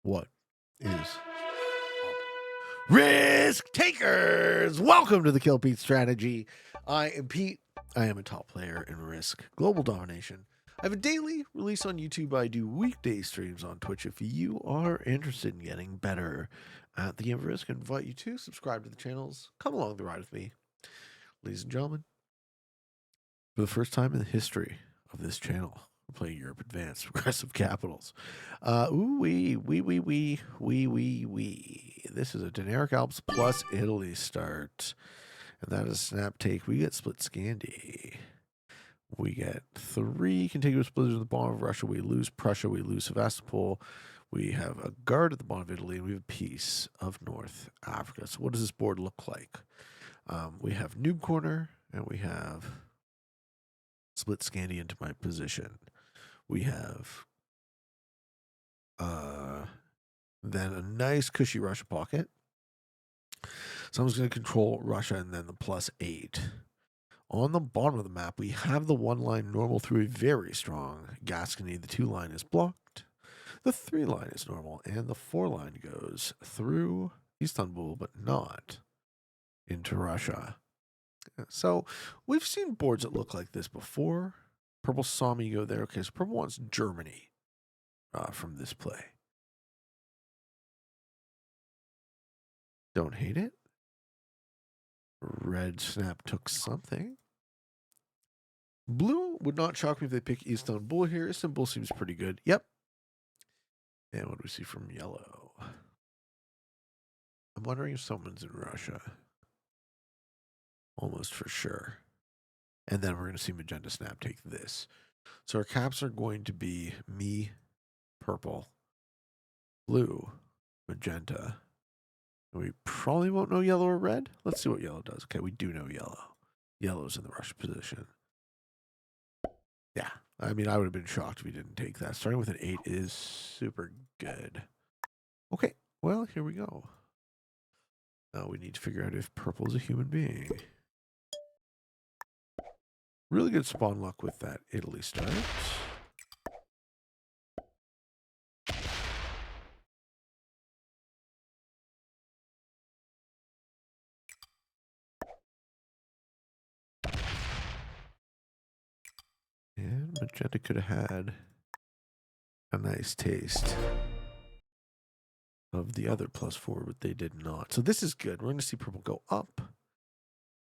What is Risk Takers? Welcome to the Kill Pete strategy. I am Pete. I am a top player in Risk Global Domination. I have a daily release on YouTube. I do weekday streams on Twitch. If you are interested in getting better at the game of Risk, I invite you to subscribe to the channels. Come along the ride with me. Ladies and gentlemen, for the first time in the history of this channel, we're playing Europe Advanced Progressive Capitals. Wee. This is a generic Alps plus Italy start. And that is snap take. We get split Scandi. We get 3 contiguous blizzards at the bottom of Russia. We lose Prussia. We lose Sevastopol. We have a guard at the bottom of Italy. And we have a piece of North Africa. So what does this board look like? We have Noob Corner. And we have split Scandi into my position. We have then a nice cushy Russia pocket. So I'm just going to control Russia and then the +8. On the bottom of the map, we have the 1-line normal through a very strong Gascony. The 2-line is blocked. The 3-line is normal. And the 4-line goes through Istanbul, but not into Russia. So we've seen boards that look like this before. Purple saw me go there. Okay, so purple wants Germany from this play. Don't hate it. Red snap took something. Blue would not shock me if they pick Istanbul here. Istanbul seems pretty good. Yep. And what do we see from yellow? I'm wondering if someone's in Russia. Almost for sure. And then we're going to see magenta snap take this. So our caps are going to be me, purple, blue, magenta. And we probably won't know yellow or red. Let's see what yellow does. Okay, we do know yellow. Yellow's in the Russia position. Yeah, I mean, I would have been shocked if we didn't take that. Starting with an 8 is super good. Okay, well, here we go. Now we need to figure out if purple is a human being. Really good spawn luck with that Italy start. And magenta could have had a nice taste of the other +4, but they did not. So this is good. We're going to see purple go up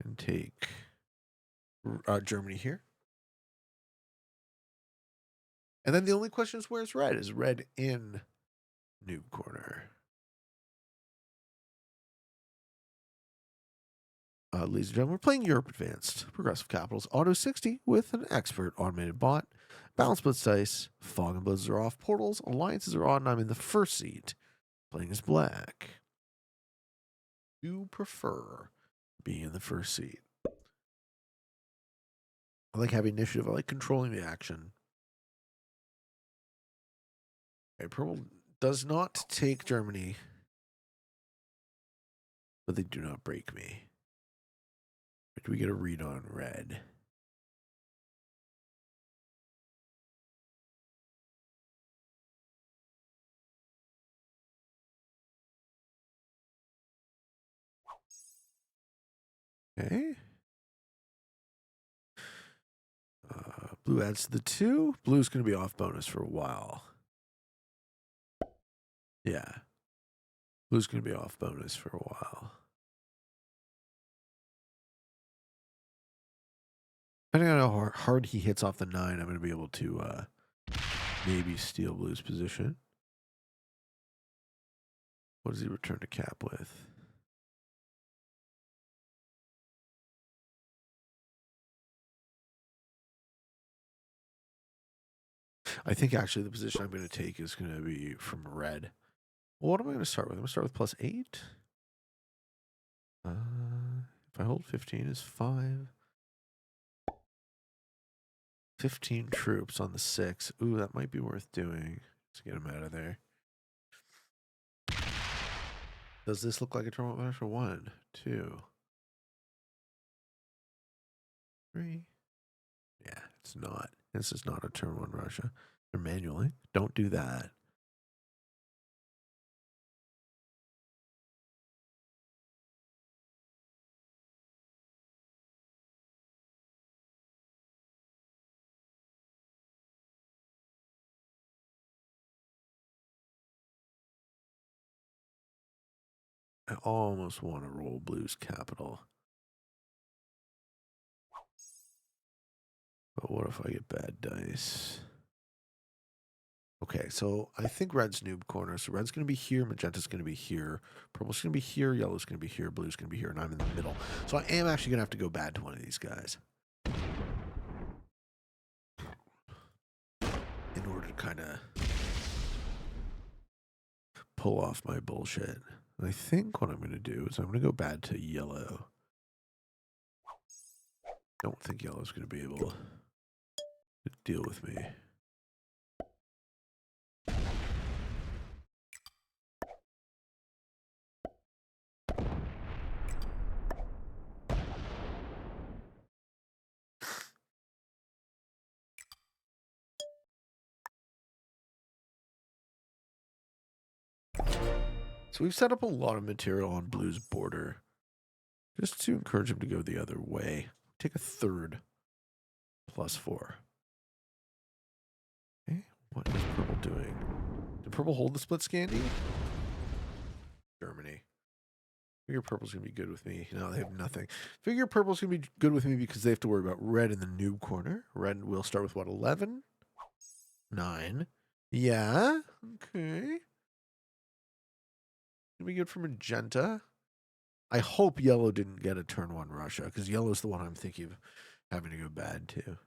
and take Germany here. And then the only question is, where's red? Is red in Noob Corner? Ladies and gentlemen, we're playing Europe Advanced Progressive Capitals Auto 60 with an expert automated bot. Balance splits dice, fog and blizzards are off, portals, alliances are on, and I'm in the first seat, playing as black. Do prefer being in the first seat. I like having initiative. I like controlling the action. Okay, purple does not take Germany, but they do not break me. Do we get a read on red? Okay. Blue adds to the 2. Blue's going to be off bonus for a while. Yeah. Blue's going to be off bonus for a while. Depending on how hard he hits off the 9, I'm going to be able to maybe steal Blue's position. What does he return to cap with? I think actually the position I'm going to take is going to be from red. Well, what am I going to start with? I'm going to start with +8. If I hold 15 is 5. 15 troops on the 6. Ooh, that might be worth doing. Let's get him out of there. Does this look like a turn one for 1, 2, 3? Yeah, it's not. This is not a turn 1 Russia. They're manually. Don't do that. I almost want to roll blue's capital. But what if I get bad dice? Okay, so I think red's noob corner. So red's going to be here, magenta's going to be here, purple's going to be here, yellow's going to be here, blue's going to be here, and I'm in the middle. So I am actually going to have to go bad to one of these guys in order to kind of pull off my bullshit. And I think what I'm going to do is I'm going to go bad to yellow. I don't think yellow's going to be able to deal with me. So we've set up a lot of material on blue's border just to encourage him to go the other way. Take a third +4. Okay, what is purple doing? Did purple hold the split Scandi? Germany. Figure purple's going to be good with me. No, they have nothing. Figure purple's going to be good with me because they have to worry about red in the noob corner. Red will start with what, 11? 9. Yeah, okay. Gonna be good for magenta. I hope yellow didn't get a turn 1 Russia, because yellow's the one I'm thinking of having to go bad to.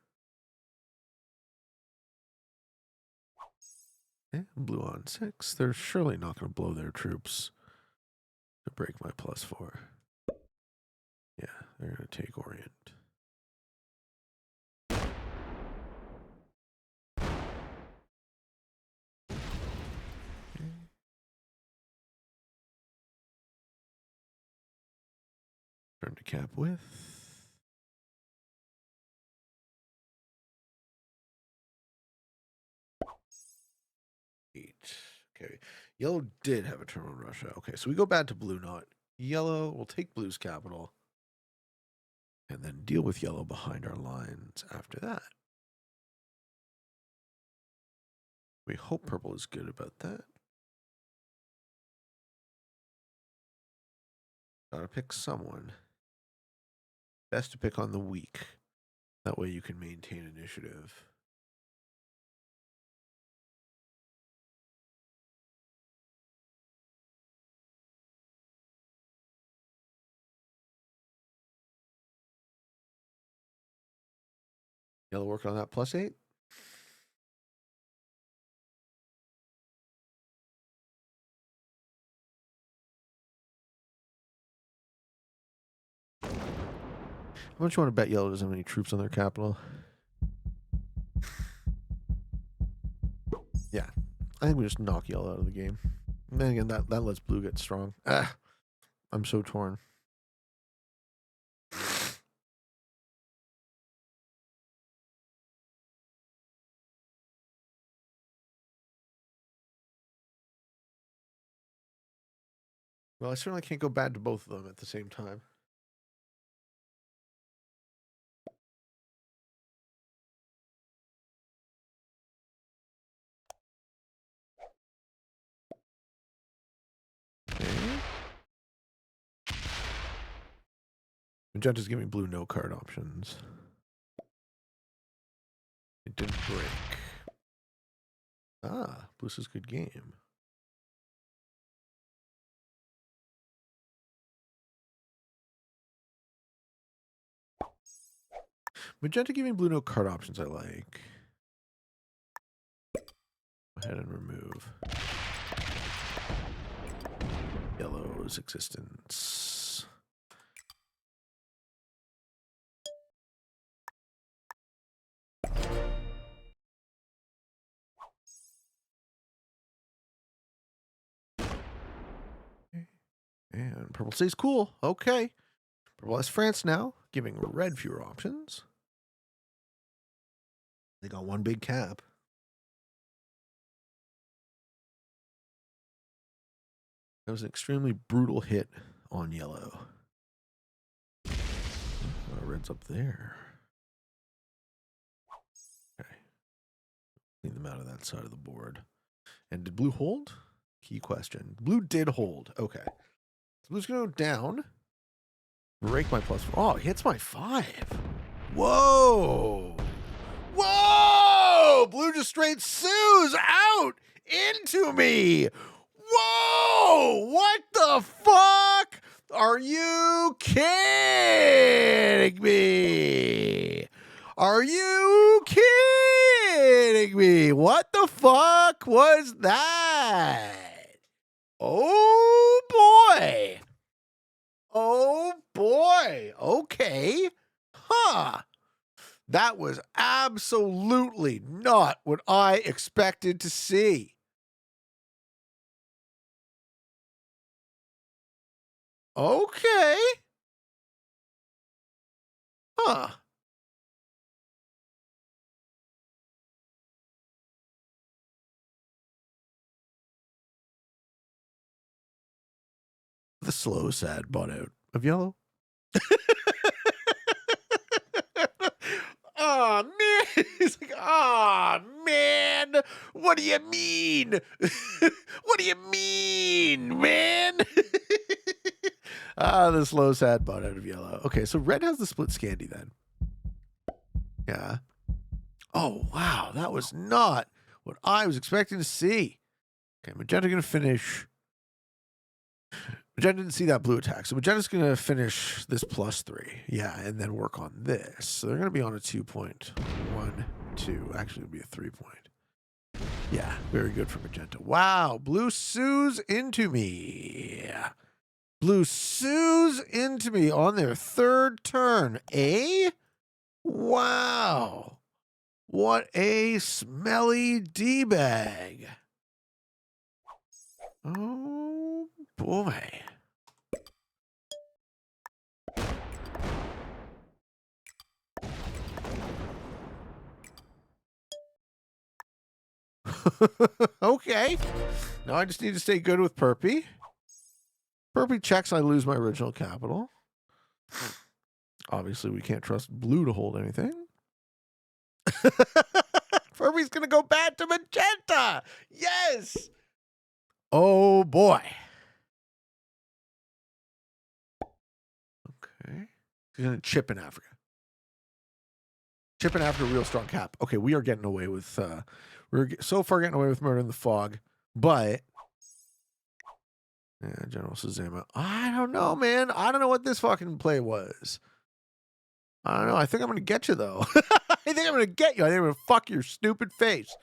Okay, blue on 6. They're surely not going to blow their troops to break my +4. Yeah, they're going to take Orient. Okay. Turn to cap with. Okay, yellow did have a turn on Russia. Okay, so we go bad to blue, not yellow. We'll take blue's capital and then deal with yellow behind our lines after that. We hope purple is good about that. Gotta pick someone. Best to pick on the weak. That way you can maintain initiative. Yellow working on that +8. How much you want to bet yellow doesn't have any troops on their capital? Yeah. I think we just knock yellow out of the game. And then again, that lets blue get strong. Ah, I'm so torn. Well, I certainly can't go bad to both of them at the same time. Okay. Magenta's giving blue no card options. It didn't break. Ah, blue's a good game. Magenta giving blue no card options I like. Go ahead and remove yellow's existence. And purple stays cool. Okay. Purple has France now, giving red fewer options. They got one big cap. That was an extremely brutal hit on yellow. Red's up there. Okay. Clean them out of that side of the board. And did blue hold? Key question. Blue did hold. Okay. Blue's going to go down. Break my +4. Oh, it hits my 5. Whoa. Whoa! Blue just straight sues out into me. Whoa! What the fuck? Are you kidding me? Are you kidding me? What the fuck was that? Oh boy. Oh boy. Okay. Huh. That was absolutely not what I expected to see. Okay. Huh. The slow, sad butt out of yellow. Oh man. He's like, oh man. What do you mean? What do you mean, man? The slow, sad butt out of yellow. Okay, so red has the split Scandi then. Yeah. Oh wow, that was not what I was expecting to see. Okay, magenta gonna finish. Magenta didn't see that blue attack, so magenta's gonna finish this +3. Yeah, and then work on this. So they're gonna be on a 2.1, 2. Actually, it'll be a 3 point. Yeah, very good for magenta. Wow, blue sues into me. Blue sues into me on their 3rd turn. Eh? Wow. What a smelly D-bag. Oh, boy. Okay. Now I just need to stay good with Perpy. Perpy checks, I lose my original capital. Obviously, we can't trust blue to hold anything. Perpy's going to go back to magenta. Yes. Oh, boy. Okay. He's going to chip in Africa. Chip in Africa, real strong cap. Okay, we are getting away with... we're so far getting away with Murder in the Fog. But... yeah, General Suzama. I don't know, man. I don't know what this fucking play was. I don't know. I think I'm going to get you, though. I think I'm going to get you. I think I'm going to fuck your stupid face.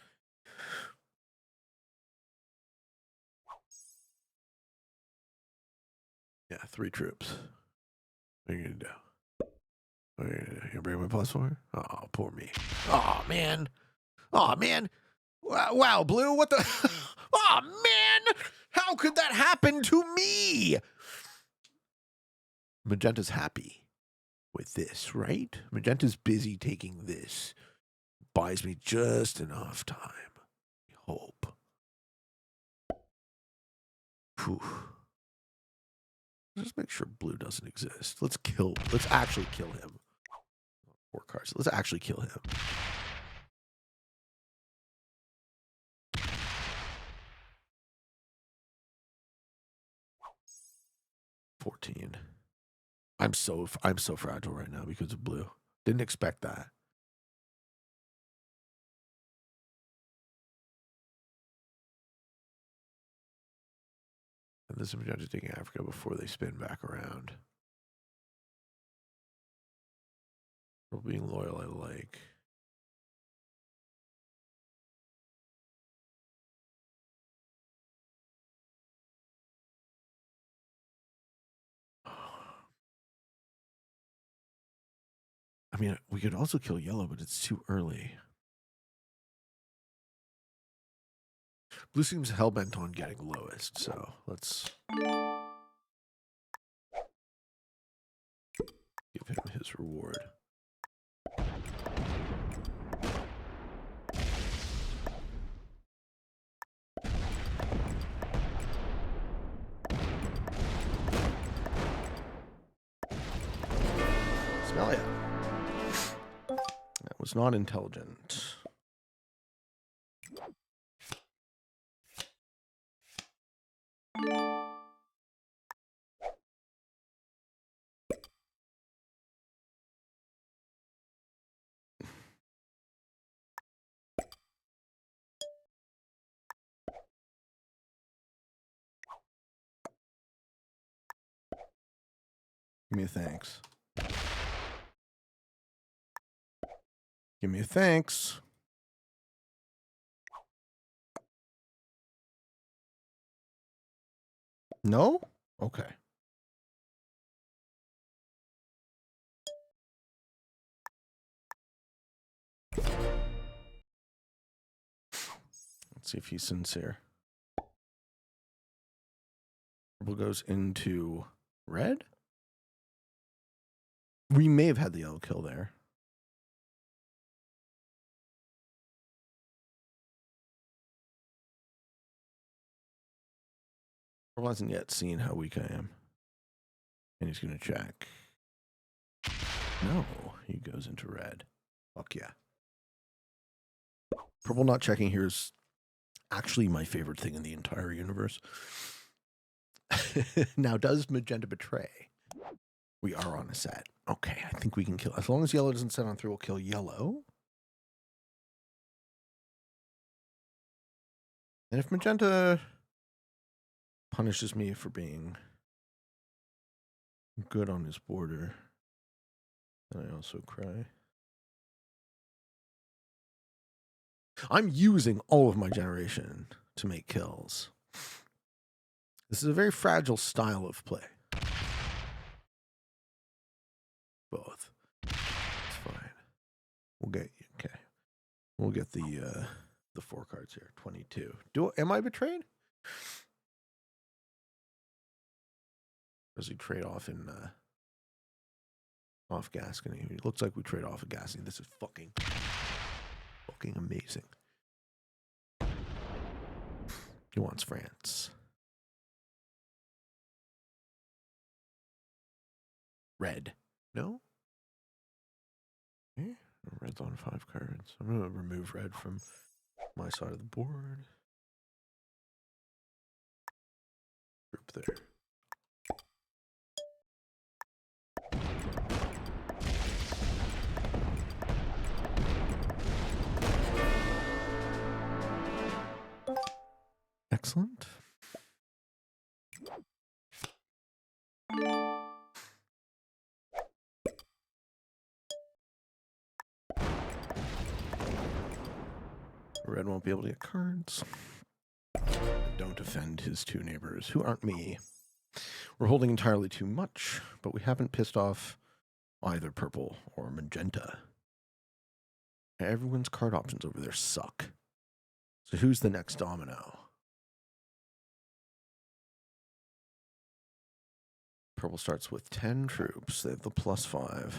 Yeah, 3 troops. What are you going to do? What are you going to do? You going to bring my +4? Oh, poor me. Oh, man. Oh, man. Wow, Blue, what the... oh, man. How could that happen to me? Magenta's happy with this, right? Magenta's busy taking this. Buys me just enough time. Hope. Whew. Just make sure blue doesn't exist. Let's actually kill him. 4 cards. Let's actually kill him. $14. I'm so fragile right now because of blue. Didn't expect that. And this is Magenta taking Africa before they spin back around. For being loyal, I like. I mean, we could also kill yellow, but it's too early. Blue seems hellbent on getting lowest, so let's give him his reward. Smell ya. That was not intelligent. Give me a thanks. Give me a thanks. No? Okay. Let's see if he's sincere. Purple goes into red. We may have had the yellow kill there. Purple hasn't yet seen how weak I am. And he's going to check. No, he goes into red. Fuck yeah. Purple not checking here is actually my favorite thing in the entire universe. Now, does magenta betray? We are on a set. Okay, I think we can kill. As long as yellow doesn't set on through, we'll kill yellow. And if magenta punishes me for being good on his border, then I also cry. I'm using all of my generation to make kills. This is a very fragile style of play. Both. It's fine. We'll get you. Okay. We'll get the 4 cards here. 22. Am I betrayed? Does he trade off in off Gascony? It looks like we trade off of Gascony. This is fucking amazing. He wants France. Red. No? Okay. Red's on 5 cards. I'm going to remove red from my side of the board. Group there. Excellent. Red won't be able to get cards. Don't offend his 2 neighbors, who aren't me. We're holding entirely too much, but we haven't pissed off either purple or magenta. Everyone's card options over there suck. So who's the next domino? Purple starts with 10 troops. They have the +5.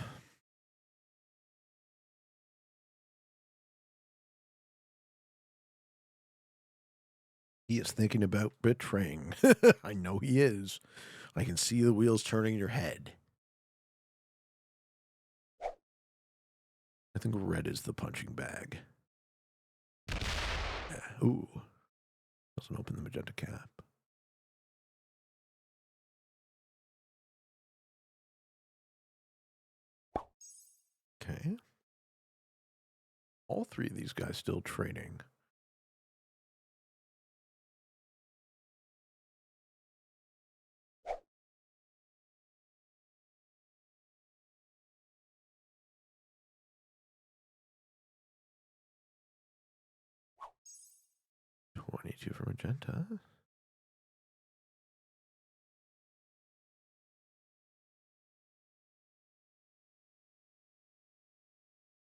He is thinking about betraying. I know he is. I can see the wheels turning in your head. I think red is the punching bag. Yeah. Ooh. Doesn't open the magenta cap. Okay. All 3 of these guys still trading. $22 for magenta.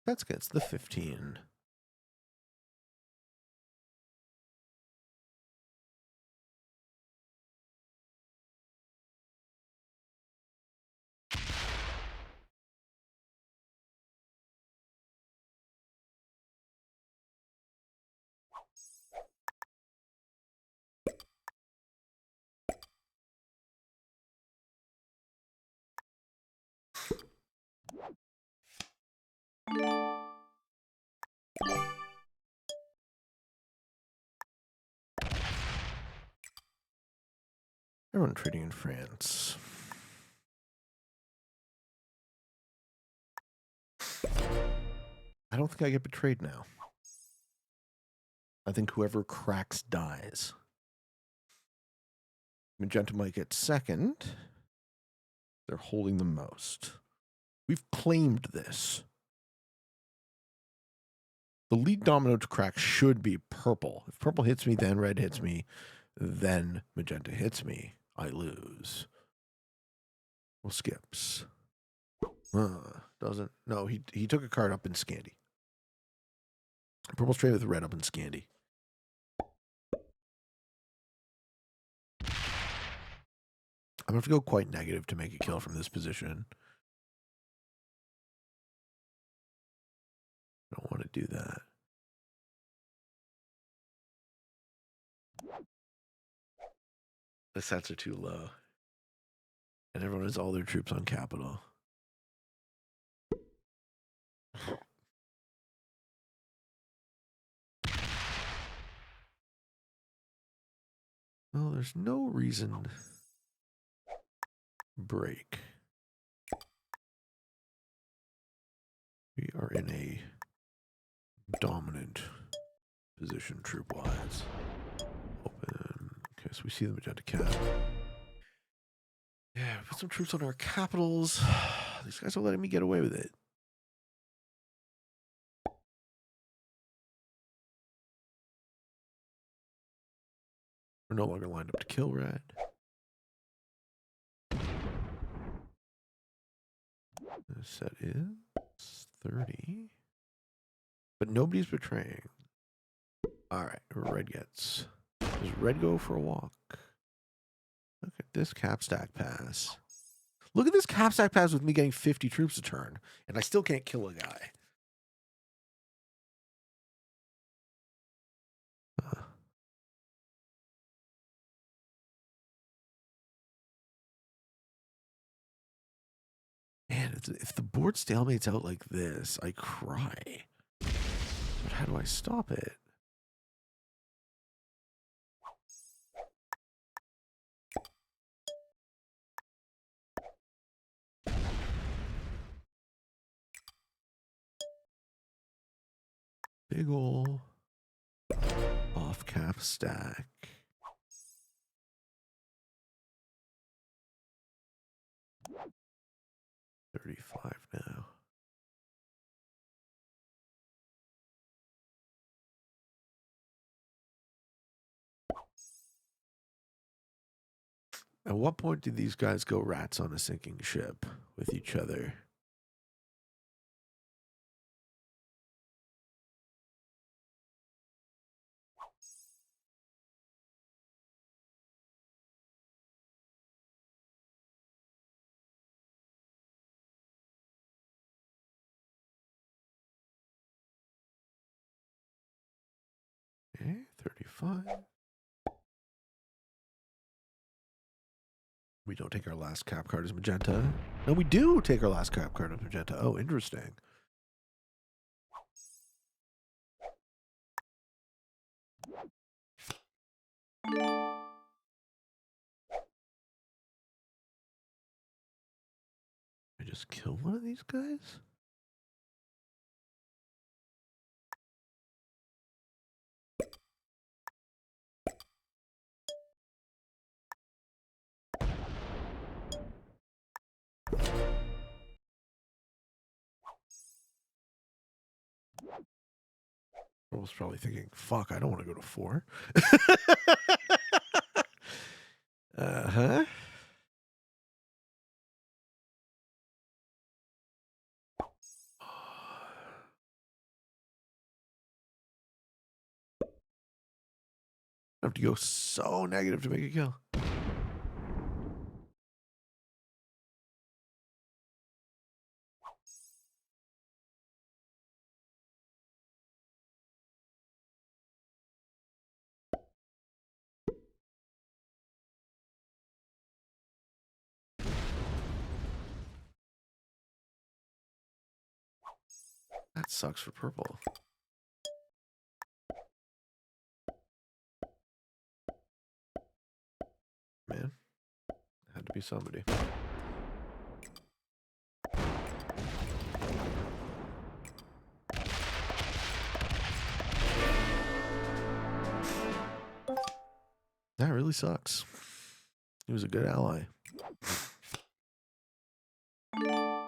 That gets the 15. Everyone trading in France. I don't think I get betrayed now. I think whoever cracks dies. Magenta might get second. They're holding the most. We've claimed this. The lead domino to crack should be purple. If purple hits me, then red hits me, then magenta hits me. I lose. Well, skips. Doesn't. No, he took a card up in Scandi. Purple's traded with red up in Scandi. I'm going to have to go quite negative to make a kill from this position. I don't want to do that. The sets are too low. And everyone has all their troops on capital. Well, there's no reason. Break. We are in a dominant position troop-wise. Open. Okay, so we see the magenta cap. Yeah, put some troops on our capitals. These guys are letting me get away with it. We're no longer lined up to kill red. The set is 30. But nobody's betraying. Alright, red gets. Does red go for a walk? Look at this cap stack pass. Look at this cap stack pass with me getting 50 troops a turn. And I still can't kill a guy. Man, if the board stalemates out like this, I cry. But how do I stop it? Big ol' off cap stack. $35 now. At what point do these guys go rats on a sinking ship with each other? Okay, 35. We don't take our last cap card as magenta. No, we do take our last cap card as magenta. Oh, interesting. I just kill one of these guys? I was probably thinking, fuck, I don't want to go to 4. Uh-huh. I have to go so negative to make a kill. That sucks for purple. Man, had to be somebody. That really sucks. He was a good ally. The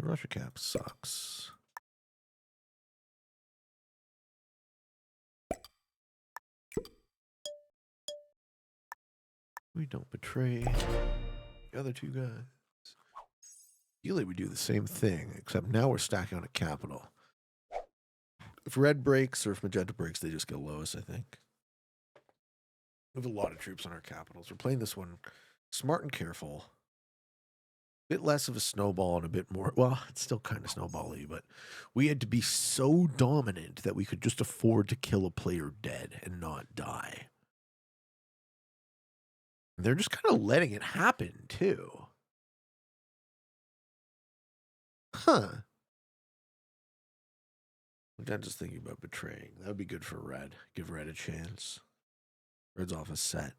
Russia cap sucks. We don't betray the other two guys. Usually we do the same thing, except now we're stacking on a capital. If red breaks or if magenta breaks, they just get lowest, I think. We have a lot of troops on our capitals. We're playing this one smart and careful. A bit less of a snowball and a bit more, well, it's still kind of snowball-y, but we had to be so dominant that we could just afford to kill a player dead and not die. And they're just kind of letting it happen, too. Huh. I'm just thinking about betraying. That would be good for red. Give red a chance. Red's off a set.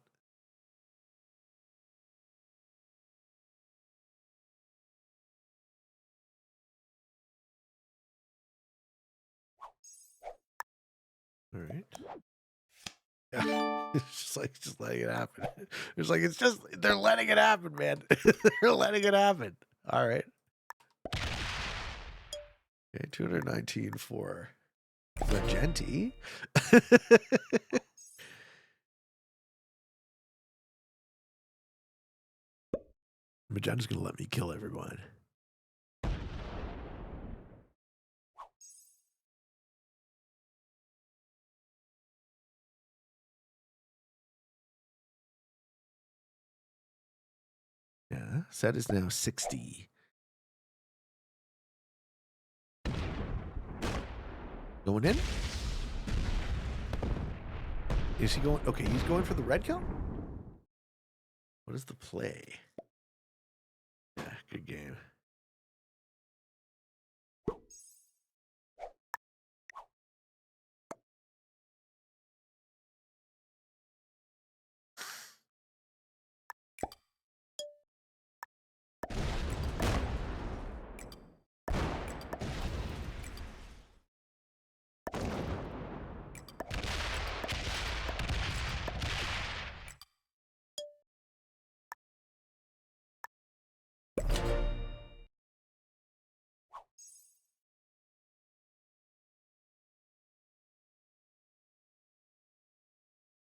All right. Yeah. It's just letting it happen. They're letting it happen, man. They're letting it happen. All right. Okay, 219 for Magenti. Magenta's gonna let me kill everyone. Yeah, set is now 60. Going in? Is he going? Okay, he's going for the red kill? What is the play? Yeah, good game.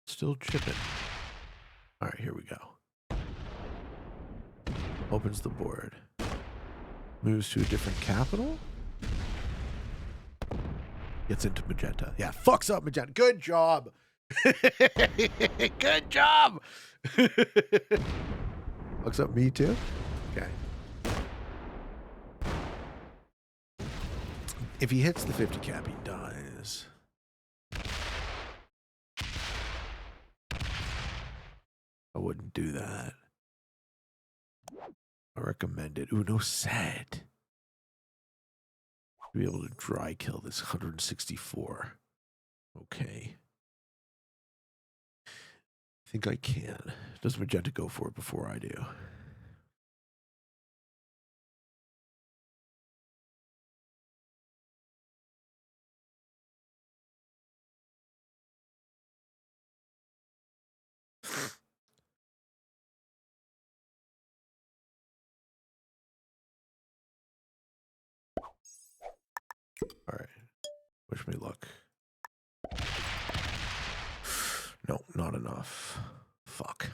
Still chipping. All right, here we go. Opens the board. Moves to a different capital. Gets into magenta. Yeah, fucks up magenta. Good job. Good job. Fucks up me too? Okay. If he hits the 50 cap, he dies. I wouldn't do that. I recommend it. Ooh, no set. Be able to dry kill this 164. Okay. I think I can. Does magenta go for it before I do? All right. Wish me luck. No, not enough. Fuck.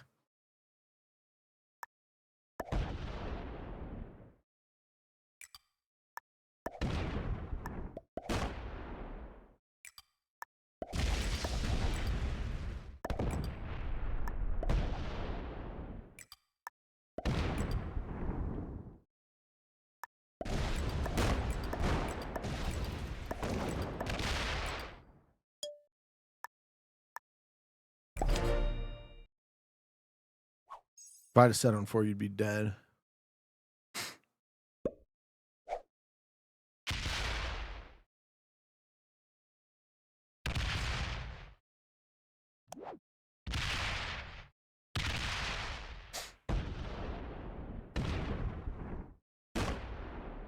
If I had a set on 4, you'd be dead.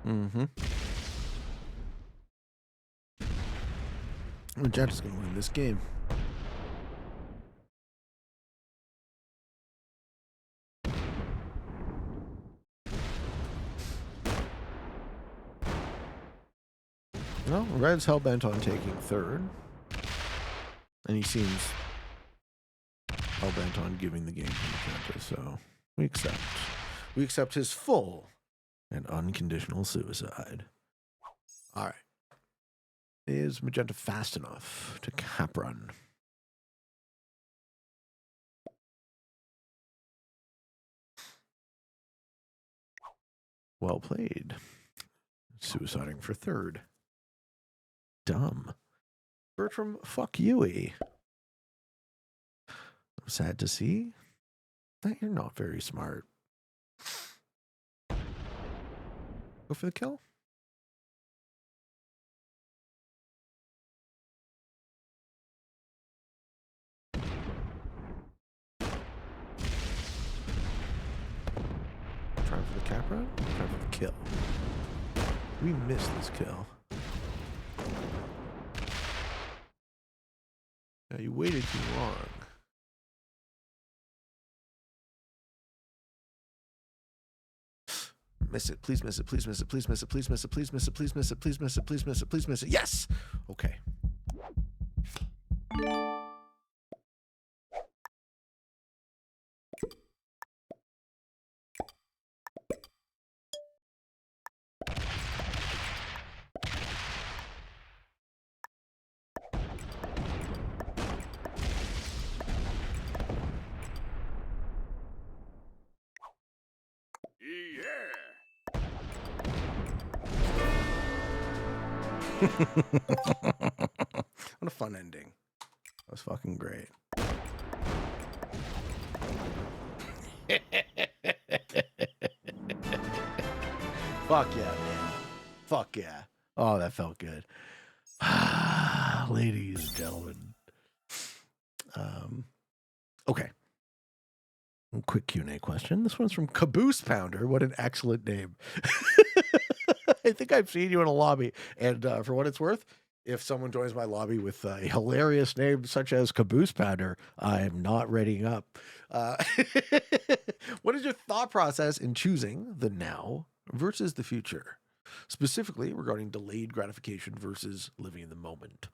Mm-hmm. Magenta's gonna win this game. Well, Red's hellbent on taking third. And he seems hellbent on giving the game to Magenta, so we accept. We accept his full and unconditional suicide. All right. Is Magenta fast enough to cap run? Well played. Suiciding for third. Dumb. Bertram, fuck you-y. I'm sad to see that you're not very smart. Go for the kill. Trying for the cap run? Trying for the kill. We missed this kill. Yeah, you waited too long. Miss it. Please miss it. Please miss it. Please miss it. Please miss it. Please miss it. Please miss it. Please miss it. Please miss it. Please miss it. Yes! Okay. What a fun ending. That was fucking great. Fuck yeah, man. Fuck yeah. Oh, that felt good. Ladies and gentlemen. Okay. Quick Q&A question. This one's from Caboose Pounder. What an excellent name. I think I've seen you in a lobby. And for what it's worth, if someone joins my lobby with a hilarious name such as Caboose Pounder, I'm not readying up. What is your thought process in choosing the now versus the future? Specifically regarding delayed gratification versus living in the moment.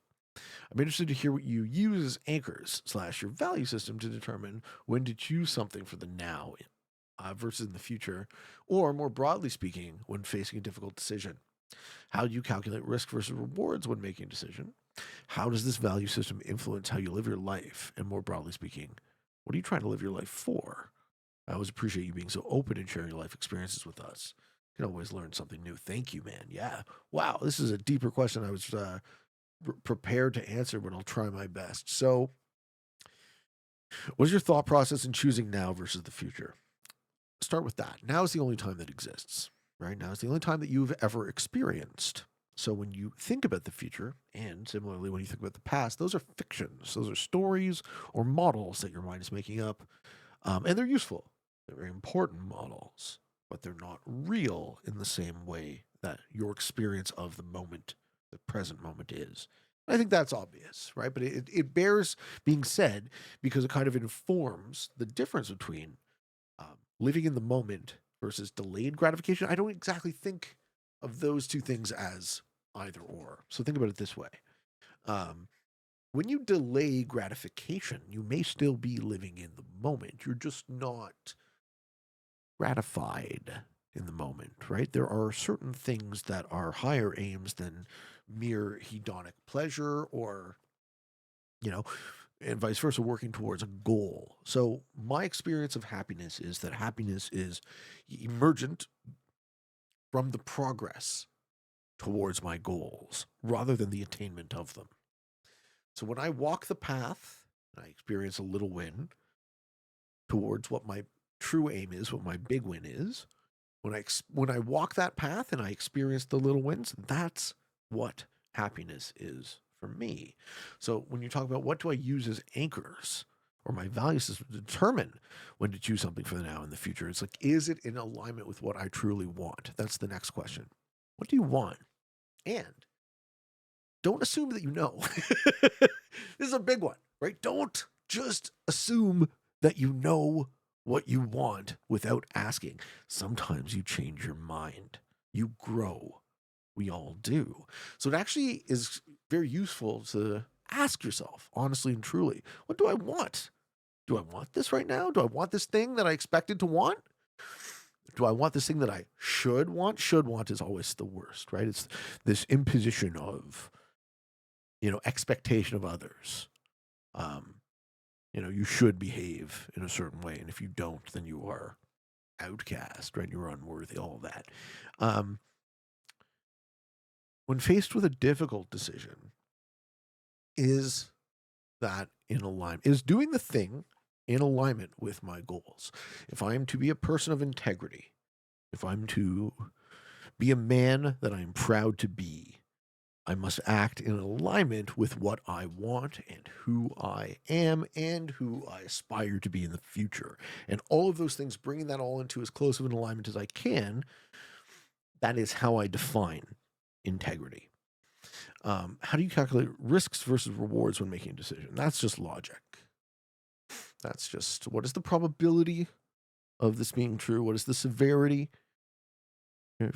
I'm interested to hear what you use as anchors / your value system to determine when to choose something for the now versus in the future, or more broadly speaking, when facing a difficult decision. How do you calculate risk versus rewards when making a decision? How does this value system influence how you live your life? And more broadly speaking, what are you trying to live your life for? I always appreciate you being so open and sharing your life experiences with us. You can always learn something new. Thank you, man. Yeah. Wow. This is a deeper question I was prepared to answer, but I'll try my best. So, what is your thought process in choosing now versus the future? Start with that. Now is the only time that exists, right? Now is the only time that you've ever experienced. So when you think about the future, and similarly when you think about the past, those are fictions. Those are stories or models that your mind is making up. And they're useful. They're very important models, but they're not real in the same way that your experience of the moment, the present moment is. I think that's obvious, right? But it bears being said because it kind of informs the difference between living in the moment versus delayed gratification. I don't exactly think of those two things as either or. So think about it this way. When you delay gratification, you may still be living in the moment. You're just not gratified in the moment, right? There are certain things that are higher aims than mere hedonic pleasure or, and vice versa, working towards a goal. So my experience of happiness is that happiness is emergent from the progress towards my goals rather than the attainment of them. So when I walk the path, I experience a little win towards what my true aim is, what my big win is. When I walk that path and I experience the little wins, that's what happiness is for me. So when you talk about what do I use as anchors or my value system to determine when to choose something for the now and the future, it's like, is it in alignment with what I truly want? That's the next question. What do you want? And don't assume that you know. This is a big one, right? Don't just assume that you know what you want without asking. Sometimes you change your mind. You grow. We all do. So it actually is very useful to ask yourself, honestly and truly, what do I want? Do I want this right now? Do I want this thing that I expected to want? Do I want this thing that I should want? Should want is always the worst, right? It's this imposition of, expectation of others. You should behave in a certain way. And if you don't, then you are outcast, right? You're unworthy, all of that. When faced with a difficult decision, is that in alignment? Is doing the thing in alignment with my goals? If I am to be a person of integrity, if I'm to be a man that I am proud to be, I must act in alignment with what I want and who I am and who I aspire to be in the future. And all of those things, bringing that all into as close of an alignment as I can, that is how I define integrity. How do you calculate risks versus rewards when making a decision? That's just logic. That's just, what is the probability of this being true? What is the severity?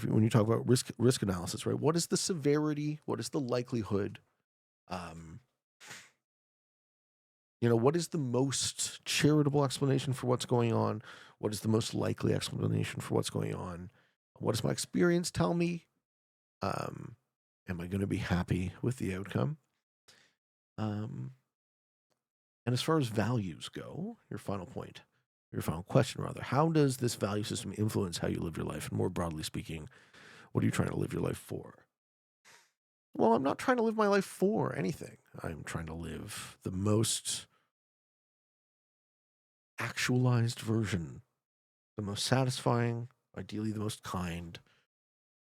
When you talk about risk analysis, right? What is the severity? What is the likelihood? What is the most charitable explanation for what's going on? What is the most likely explanation for what's going on? What does my experience tell me? Am I going to be happy with the outcome? And as far as values go, your final question rather, how does this value system influence how you live your life? And more broadly speaking, what are you trying to live your life for? Well, I'm not trying to live my life for anything. I'm trying to live the most actualized version, the most satisfying, ideally the most kind,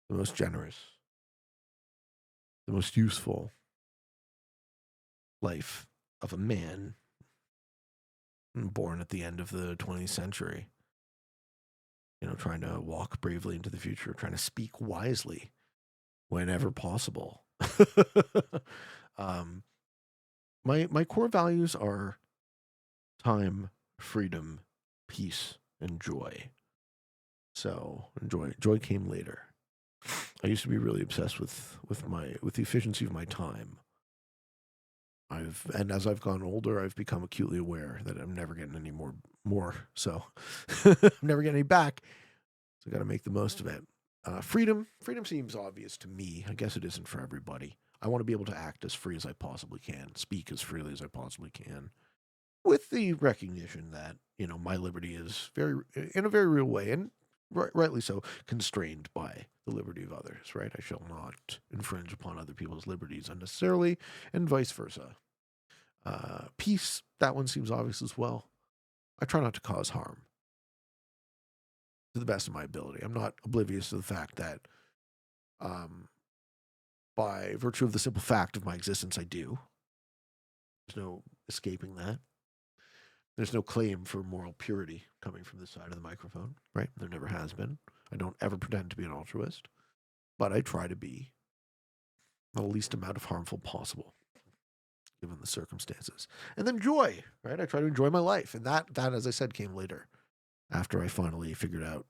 the most generous, the most useful life of a man born at the end of the 20th century. Trying to walk bravely into the future, trying to speak wisely whenever possible. My core values are time, freedom, peace, and joy. So joy came later. I used to be really obsessed with the efficiency of my time. And as I've gone older, I've become acutely aware that I'm never getting any more. So I'm never getting any back. So I got to make the most of it. Freedom seems obvious to me. I guess it isn't for everybody. I want to be able to act as free as I possibly can, speak as freely as I possibly can, with the recognition that my liberty is in a very real way, and rightly so, constrained by the liberty of others. Right? I shall not infringe upon other people's liberties unnecessarily, and vice versa. Peace, that one seems obvious as well. I try not to cause harm to the best of my ability. I'm not oblivious to the fact that, by virtue of the simple fact of my existence, I do. There's no escaping that. There's no claim for moral purity coming from this side of the microphone, right? There never has been. I don't ever pretend to be an altruist, but I try to be the least amount of harmful possible, given the circumstances. And then joy, right? I try to enjoy my life. And that, as I said, came later, after I finally figured out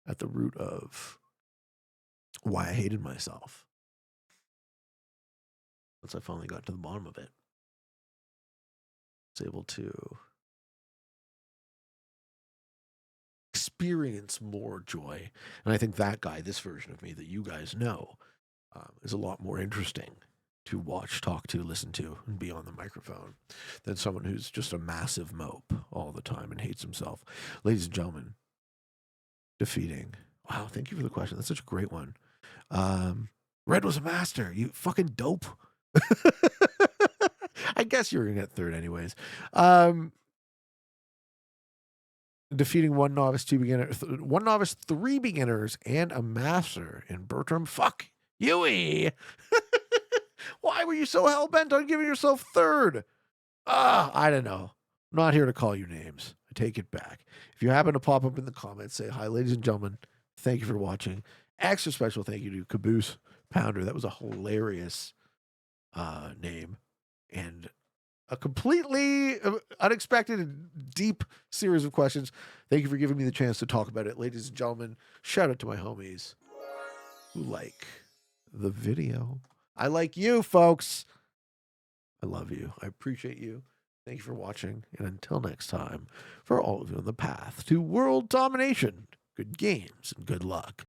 at the root of why I hated myself. Once I finally got to the bottom of it, I was able to experience more joy. And I think that guy, this version of me that you guys know, is a lot more interesting to watch, talk to, listen to, and be on the microphone than someone who's just a massive mope all the time and hates himself. Ladies and gentlemen, defeating. Wow, thank you for the question. That's such a great one. Red was a master. You fucking dope. I guess you were gonna get third anyways. Defeating one novice, one novice, three beginners, and a master in Bertram. Fuck Yui. Why were you so hell bent on giving yourself third? I don't know. I'm not here to call you names. I take it back. If you happen to pop up in the comments, say hi, ladies and gentlemen. Thank you for watching. Extra special thank you to Caboose Pounder. That was a hilarious name and a completely unexpected and deep series of questions. Thank you for giving me the chance to talk about it. Ladies and gentlemen, shout out to my homies who like the video. I like you, folks. I love you. I appreciate you. Thank you for watching. And until next time, for all of you on the path to world domination, good games and good luck.